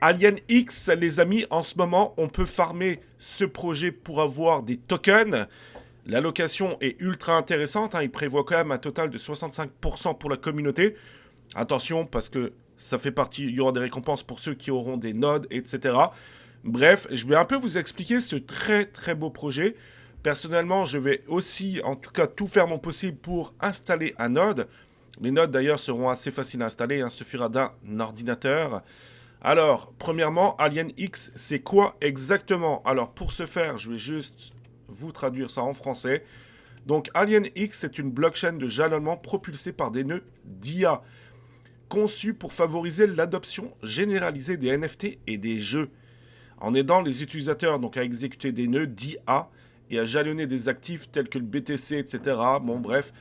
Alien X, les amis, en ce moment, on peut farmer ce projet pour avoir des tokens. L'allocation est ultra intéressante, hein, il prévoit quand même un total de 65% pour la communauté. Attention, parce que ça fait partie, il y aura des récompenses pour ceux qui auront des nodes, etc. Bref, je vais un peu vous expliquer ce très très beau projet. Personnellement, je vais aussi, en tout cas, tout faire mon possible pour installer un node. Les nodes, d'ailleurs, seront assez faciles à installer, il suffira d'un ordinateur. Alors, premièrement, Alien X, c'est quoi exactement? Alors, pour ce faire, je vais juste vous traduire ça en français. Donc, Alien X, c'est une blockchain de jalonnement propulsée par des nœuds d'IA, conçue pour favoriser l'adoption généralisée des NFT et des jeux, en aidant les utilisateurs donc à exécuter des nœuds d'IA et à jalonner des actifs tels que le BTC, etc. Bon, bref,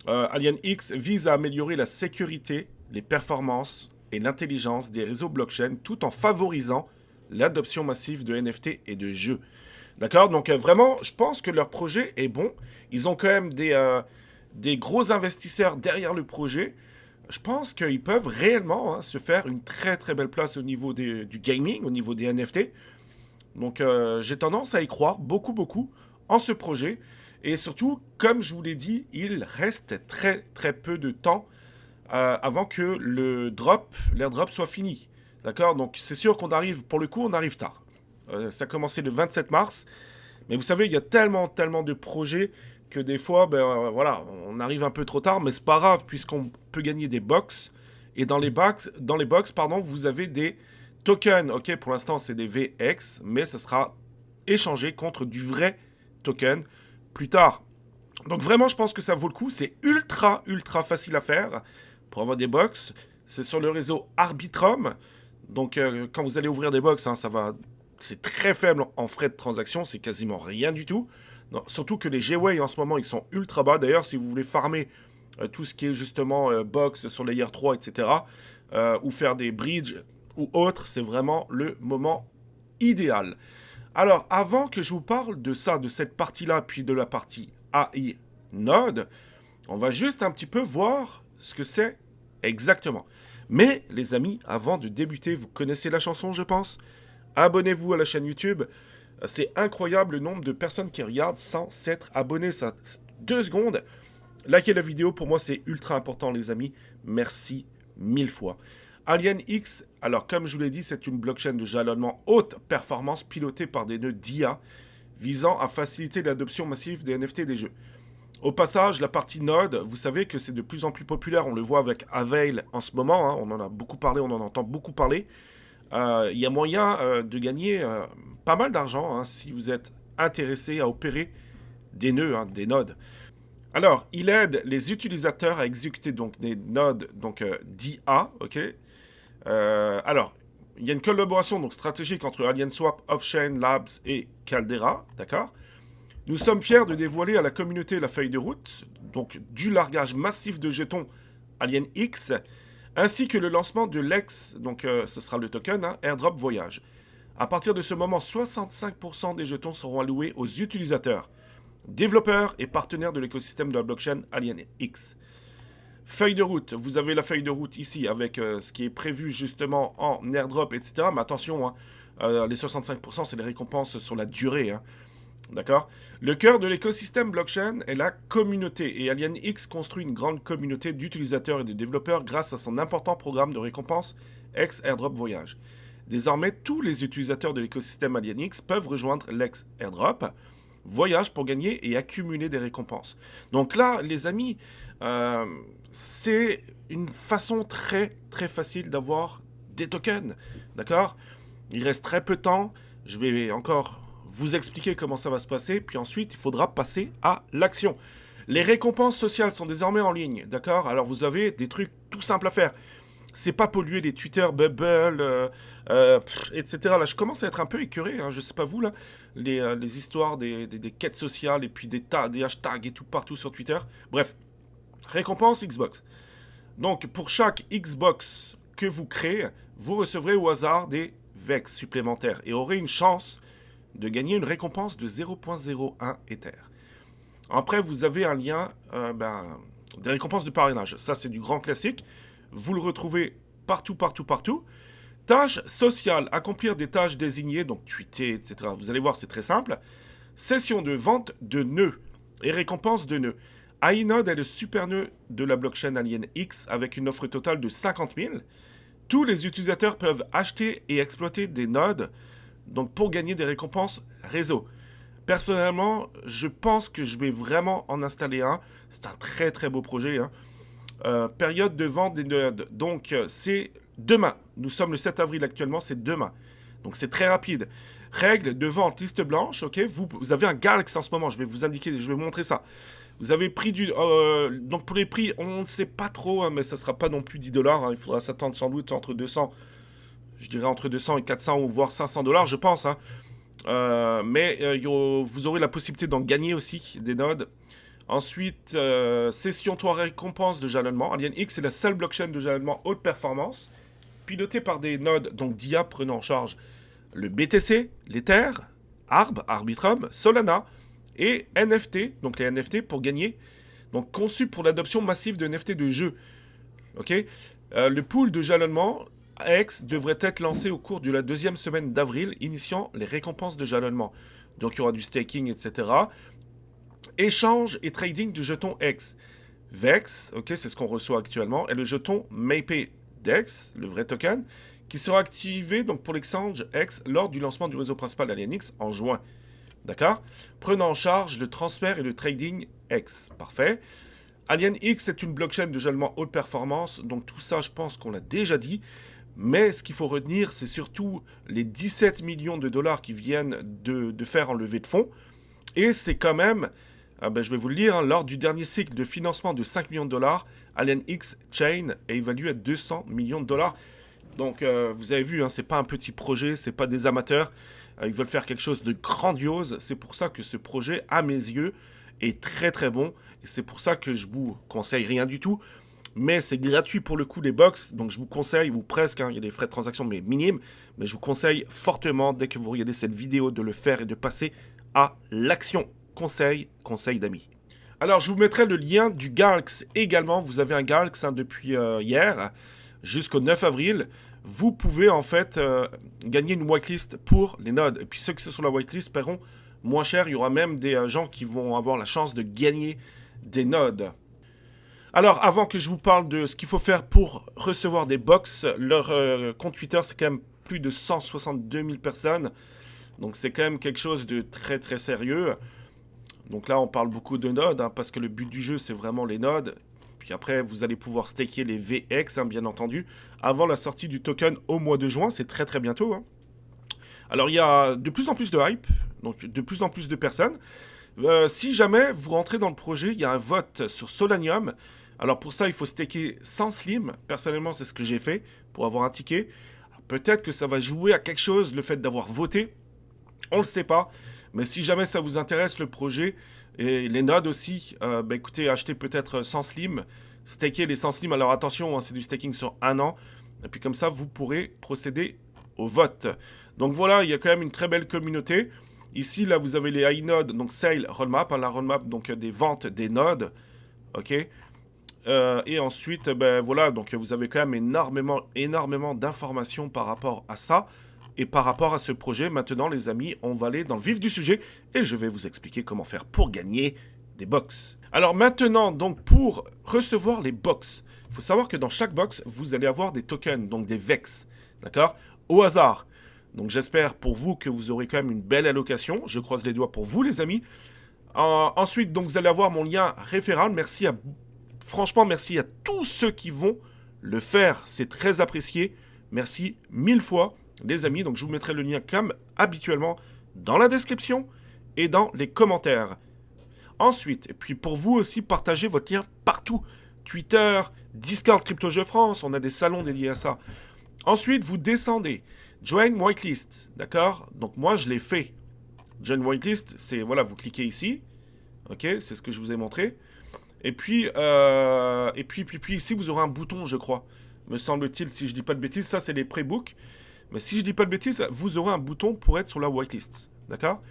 Alien X vise à améliorer la sécurité, les performances et l'intelligence des réseaux blockchain tout en favorisant l'adoption massive de NFT et de jeux. D'accord. Donc vraiment, je pense que leur projet est bon. Ils ont quand même des gros investisseurs derrière le projet. Je pense qu'ils peuvent réellement se faire une très très belle place au niveau du gaming, au niveau des NFT. Donc j'ai tendance à y croire beaucoup beaucoup en ce projet. Et surtout, comme je vous l'ai dit, il reste très très peu de temps avant que l'airdrop soit fini. D'accord. Donc c'est sûr qu'on arrive, pour le coup, on arrive tard. Ça a commencé le 27 mars. Mais vous savez, il y a tellement, tellement de projets que des fois, voilà, on arrive un peu trop tard, mais c'est pas grave, puisqu'on peut gagner des box. Et dans les box, pardon, vous avez des tokens. Ok, pour l'instant, c'est des VX, mais ça sera échangé contre du vrai token plus tard. Donc vraiment, je pense que ça vaut le coup. C'est ultra, ultra facile à faire pour avoir des box. C'est sur le réseau Arbitrum. Donc quand vous allez ouvrir des box, c'est très faible en frais de transaction, c'est quasiment rien du tout. Non, surtout que les Gwei en ce moment, ils sont ultra bas. D'ailleurs, si vous voulez farmer tout ce qui est justement box sur Layer 3, etc., ou faire des bridges ou autres, c'est vraiment le moment idéal. Alors, avant que je vous parle de ça, de cette partie-là, puis de la partie AI Node, on va juste un petit peu voir ce que c'est exactement. Mais, les amis, avant de débuter, vous connaissez la chanson, je pense. Abonnez-vous à la chaîne YouTube. C'est incroyable le nombre de personnes qui regardent sans s'être abonnés. Ça, 2 secondes. Likez la vidéo, pour moi c'est ultra important les amis. Merci 1000 fois. Alien X, alors comme je vous l'ai dit, c'est une blockchain de jalonnement haute performance pilotée par des nœuds d'IA visant à faciliter l'adoption massive des NFT des jeux. Au passage, la partie Node, vous savez que c'est de plus en plus populaire, on le voit avec Avail en ce moment, on en a beaucoup parlé, on en entend beaucoup parler. Il y a moyen de gagner pas mal d'argent si vous êtes intéressé à opérer des nœuds, des nodes. Alors, il aide les utilisateurs à exécuter donc des nodes d'IA, ok. Alors, il y a une collaboration donc stratégique entre AlienSwap, Offchain Labs et Caldera, d'accord. Nous sommes fiers de dévoiler à la communauté la feuille de route, donc du largage massif de jetons Alien X, ainsi que le lancement de l'Ex, donc ce sera le token, Airdrop Voyage. À partir de ce moment, 65% des jetons seront alloués aux utilisateurs, développeurs et partenaires de l'écosystème de la blockchain Alien X. Feuille de route, vous avez la feuille de route ici avec ce qui est prévu justement en airdrop, etc. Mais attention, les 65% c'est les récompenses sur la durée. D'accord. Le cœur de l'écosystème blockchain est la communauté et Alien X construit une grande communauté d'utilisateurs et de développeurs grâce à son important programme de récompense X Airdrop Voyage. Désormais, tous les utilisateurs de l'écosystème Alien X peuvent rejoindre l'X Airdrop Voyage pour gagner et accumuler des récompenses. Donc là, les amis, c'est une façon très très facile d'avoir des tokens. D'accord. Il reste très peu de temps. Je vais encore vous expliquer comment ça va se passer, puis ensuite il faudra passer à l'action. Les récompenses sociales sont désormais en ligne, d'accord. Alors vous avez des trucs tout simples à faire. C'est pas polluer les Twitter, Bubble, etc. Là, je commence à être un peu écœuré, je sais pas vous, là, les histoires des quêtes sociales et puis des hashtags et tout partout sur Twitter. Bref, récompense Xbox. Donc pour chaque Xbox que vous créez, vous recevrez au hasard des VEX supplémentaires et aurez une chance de gagner une récompense de 0.01 Ether. Après, vous avez un lien des récompenses de parrainage. Ça, c'est du grand classique. Vous le retrouvez partout, partout, partout. Tâches sociales, accomplir des tâches désignées, donc tweeter, etc. Vous allez voir, c'est très simple. Session de vente de nœuds et récompense de nœuds. Inode est le super nœud de la blockchain Alien X avec une offre totale de 50 000. Tous les utilisateurs peuvent acheter et exploiter des nodes donc pour gagner des récompenses réseau. Personnellement, je pense que je vais vraiment en installer un. C'est un très très beau projet. Période de vente des nodes. Donc c'est demain. Nous sommes le 7 avril actuellement, c'est demain. Donc c'est très rapide. Règles de vente, liste blanche, ok. Vous avez un Galax en ce moment, je vais vous indiquer, je vais vous montrer ça. Vous avez pris du... donc pour les prix, on ne sait pas trop, hein, mais ça ne sera pas non plus 10 $. Hein, il faudra s'attendre sans doute entre 200, je dirais entre 200 et 400 ou voire 500 $, je pense. Hein. Vous aurez la possibilité d'en gagner aussi des nodes. Ensuite, session 3 récompense de jalonnement. Alien X est la seule blockchain de jalonnement haute performance, pilotée par des nodes donc d'IA prenant en charge le BTC, l'Ether, Arb, Arbitrum, Solana et NFT, donc les NFT pour gagner, donc conçu pour l'adoption massive de NFT de jeux. Ok, le pool de jalonnement X devrait être lancé au cours de la deuxième semaine d'avril, initiant les récompenses de jalonnement. Donc il y aura du staking, etc. Échange et trading du jeton X. VEX, ok, c'est ce qu'on reçoit actuellement, et le jeton MAPE-DEX, le vrai token, qui sera activé donc pour l'exchange X lors du lancement du réseau principal d'Alien X en juin. D'accord? Prenant en charge le transfert et le trading X. Parfait. Alien X est une blockchain de jalonnement haute performance, donc tout ça, je pense qu'on l'a déjà dit. Mais ce qu'il faut retenir, c'est surtout les 17 millions de dollars qui viennent de faire en levée de fonds. Et c'est quand même, je vais vous le lire, hein, lors du dernier cycle de financement de 5 millions de dollars, Alien X Chain est évalué à 200 millions de dollars. Donc, vous avez vu, hein, c'est pas un petit projet, c'est pas des amateurs. Ils veulent faire quelque chose de grandiose. C'est pour ça que ce projet, à mes yeux, est très très bon. Et c'est pour ça que je vous conseille rien du tout. Mais c'est gratuit pour le coup les box. Donc je vous conseille, ou presque, hein, il y a des frais de transaction mais minimes. Mais je vous conseille fortement, dès que vous regardez cette vidéo, de le faire et de passer à l'action. Conseil d'amis. Alors je vous mettrai le lien du Galax également. Vous avez un Galax depuis hier jusqu'au 9 avril. Vous pouvez en fait gagner une whitelist pour les nodes. Et puis ceux qui sont sur la whitelist paieront moins cher. Il y aura même des gens qui vont avoir la chance de gagner des nodes. Alors, avant que je vous parle de ce qu'il faut faire pour recevoir des box, leur compte Twitter, c'est quand même plus de 162 000 personnes. Donc c'est quand même quelque chose de très très sérieux. Donc là, on parle beaucoup de nodes, hein, parce que le but du jeu, c'est vraiment les nodes. Puis après, vous allez pouvoir staker les VX, hein, bien entendu, avant la sortie du token au mois de juin. C'est très très bientôt. Hein. Alors, il y a de plus en plus de hype, donc de plus en plus de personnes. Si jamais vous rentrez dans le projet, il y a un vote sur Solanium. Alors pour ça, il faut staker 100 slim. Personnellement, c'est ce que j'ai fait pour avoir un ticket. Peut-être que ça va jouer à quelque chose, le fait d'avoir voté. On ne le sait pas. Mais si jamais ça vous intéresse, le projet, et les nodes aussi, écoutez, achetez peut-être 100 slim. Staker les 100 slim. Alors attention, hein, c'est du staking sur 1 an. Et puis comme ça, vous pourrez procéder au vote. Donc voilà, il y a quand même une très belle communauté. Ici, là, vous avez les iNode, donc Sale Roadmap, hein, la roadmap donc des ventes des nodes. Ok. Et ensuite, voilà, donc vous avez quand même énormément d'informations par rapport à ça et par rapport à ce projet. Maintenant, les amis, on va aller dans le vif du sujet et je vais vous expliquer comment faire pour gagner des box. Alors maintenant, donc pour recevoir les box, il faut savoir que dans chaque box, vous allez avoir des tokens, donc des VEX, d'accord, au hasard. Donc j'espère pour vous que vous aurez quand même une belle allocation. Je croise les doigts pour vous, les amis. Ensuite, donc vous allez avoir mon lien référal. Franchement, merci à tous ceux qui vont le faire. C'est très apprécié. Merci 1000 fois, les amis. Donc, je vous mettrai le lien comme habituellement dans la description et dans les commentaires. Ensuite, et puis pour vous aussi, partagez votre lien partout. Twitter, Discord Crypto Jeux France, on a des salons dédiés à ça. Ensuite, vous descendez. Join Whitelist, d'accord? Donc, moi, je l'ai fait. Join Whitelist, c'est, voilà, vous cliquez ici. Ok, c'est ce que je vous ai montré. Et puis ici, vous aurez un bouton, je crois. Me semble-t-il, si je dis pas de bêtises, ça, c'est les pré-books. Mais si je dis pas de bêtises, vous aurez un bouton pour être sur la whitelist. D'accord?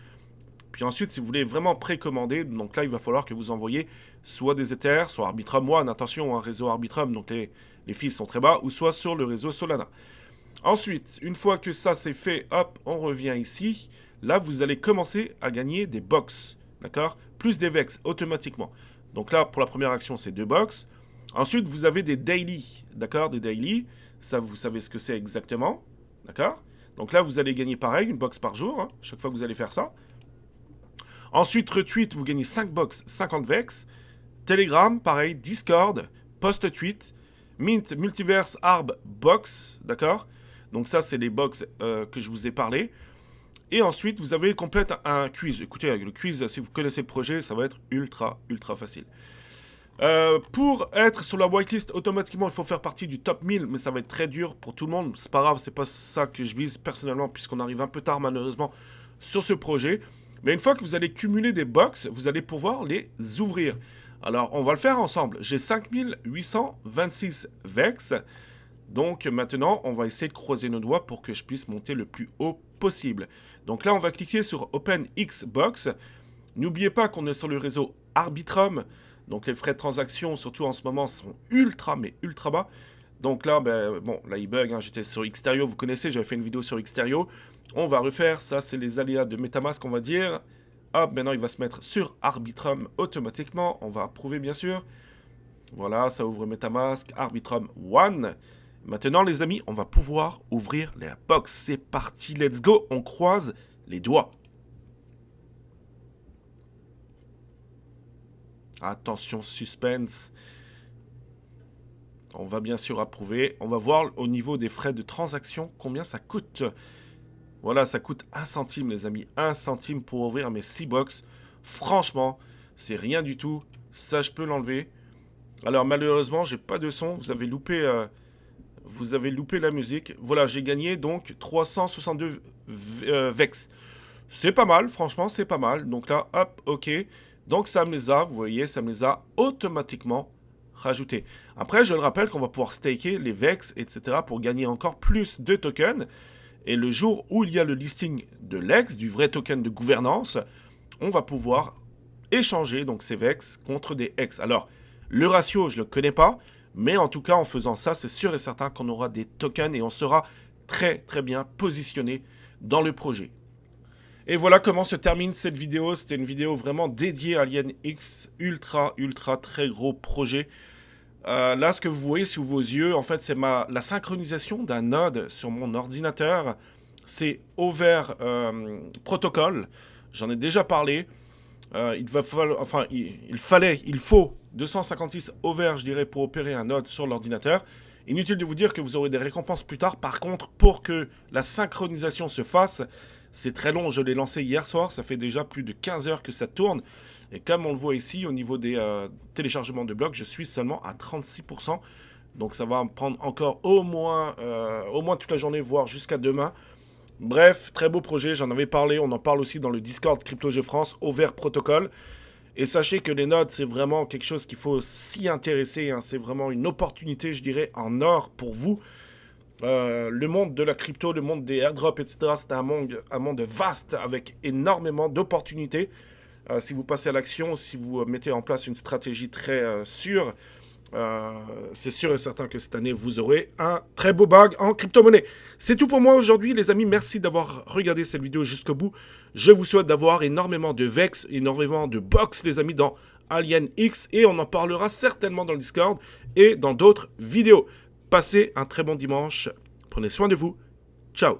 Puis ensuite, si vous voulez vraiment précommander, donc là, il va falloir que vous envoyez soit des Ethers, soit Arbitrum One, attention, un réseau Arbitrum, donc les fees sont très bas, ou soit sur le réseau Solana. Ensuite, une fois que ça c'est fait, hop, on revient ici. Là, vous allez commencer à gagner des box, d'accord? Plus des VEX automatiquement. Donc là, pour la première action, c'est 2 box. Ensuite, vous avez des daily, d'accord? Des daily, ça, vous savez ce que c'est exactement, d'accord? Donc là, vous allez gagner pareil, une box par jour, hein, chaque fois que vous allez faire ça. Ensuite, retweet, vous gagnez 5 box, 50 VEX. Telegram, pareil, Discord, post-tweet, Mint, Multiverse, Arb, Box, d'accord? Donc ça, c'est les box que je vous ai parlé. Et ensuite, vous avez complète un quiz. Écoutez, le quiz, si vous connaissez le projet, ça va être ultra facile. Pour être sur la whitelist, automatiquement, il faut faire partie du top 1000, mais ça va être très dur pour tout le monde. C'est pas grave, c'est pas ça que je vise personnellement, puisqu'on arrive un peu tard, malheureusement, sur ce projet. Mais une fois que vous allez cumuler des box, vous allez pouvoir les ouvrir. Alors, on va le faire ensemble. J'ai 5826 VEX. Donc, maintenant, on va essayer de croiser nos doigts pour que je puisse monter le plus haut possible. Donc là, on va cliquer sur Open Xbox. N'oubliez pas qu'on est sur le réseau Arbitrum. Donc, les frais de transaction, surtout en ce moment, sont ultra bas. Donc là, bon, là, il bug. Hein. J'étais sur Xterio, vous connaissez, j'avais fait une vidéo sur Xterio. On va refaire. Ça, c'est les aléas de MetaMask, on va dire. Hop, maintenant, il va se mettre sur Arbitrum automatiquement. On va approuver, bien sûr. Voilà, ça ouvre MetaMask, Arbitrum One. Maintenant, les amis, on va pouvoir ouvrir les box. C'est parti, let's go. On croise les doigts. Attention, suspense. On va bien sûr approuver. On va voir au niveau des frais de transaction combien ça coûte. Voilà, ça coûte 1 centime, les amis. 1 centime pour ouvrir mes 6 box. Franchement, c'est rien du tout. Ça, je peux l'enlever. Alors, malheureusement, j'ai pas de son. Vous avez loupé la musique. Voilà, j'ai gagné donc 362 VEX. C'est pas mal, franchement, c'est pas mal. Donc là, hop, ok. Donc ça me les a, vous voyez, ça me les a automatiquement rajoutés. Après, je le rappelle qu'on va pouvoir staker les VEX, etc. pour gagner encore plus de tokens. Et le jour où il y a le listing de l'EX, du vrai token de gouvernance, on va pouvoir échanger donc ces VEX contre des EX. Alors, le ratio, je ne le connais pas, mais en tout cas, en faisant ça, c'est sûr et certain qu'on aura des tokens et on sera très bien positionné dans le projet. Et voilà comment se termine cette vidéo. C'était une vidéo vraiment dédiée à Alien X, ultra très gros projet. Là, ce que vous voyez sous vos yeux, en fait, c'est la synchronisation d'un node sur mon ordinateur. C'est Over Protocol. J'en ai déjà parlé. Il faut 256 Over, je dirais, pour opérer un node sur l'ordinateur. Inutile de vous dire que vous aurez des récompenses plus tard. Par contre, pour que la synchronisation se fasse, c'est très long. Je l'ai lancé hier soir. Ça fait déjà plus de 15 heures que ça tourne. Et comme on le voit ici, au niveau des téléchargements de blocs, je suis seulement à 36%. Donc ça va me prendre encore au moins toute la journée, voire jusqu'à demain. Bref, très beau projet, j'en avais parlé. On en parle aussi dans le Discord CryptoG France, Over Protocol. Et sachez que les nodes, c'est vraiment quelque chose qu'il faut s'y intéresser. Hein. C'est vraiment une opportunité, je dirais, en or pour vous. Le monde de la crypto, le monde des airdrops, etc., c'est un monde vaste avec énormément d'opportunités. Si vous passez à l'action, si vous mettez en place une stratégie très sûre, c'est sûr et certain que cette année, vous aurez un très beau bag en crypto-monnaie. C'est tout pour moi aujourd'hui, les amis. Merci d'avoir regardé cette vidéo jusqu'au bout. Je vous souhaite d'avoir énormément de VEX, énormément de box, les amis, dans Alien X. Et on en parlera certainement dans le Discord et dans d'autres vidéos. Passez un très bon dimanche. Prenez soin de vous. Ciao.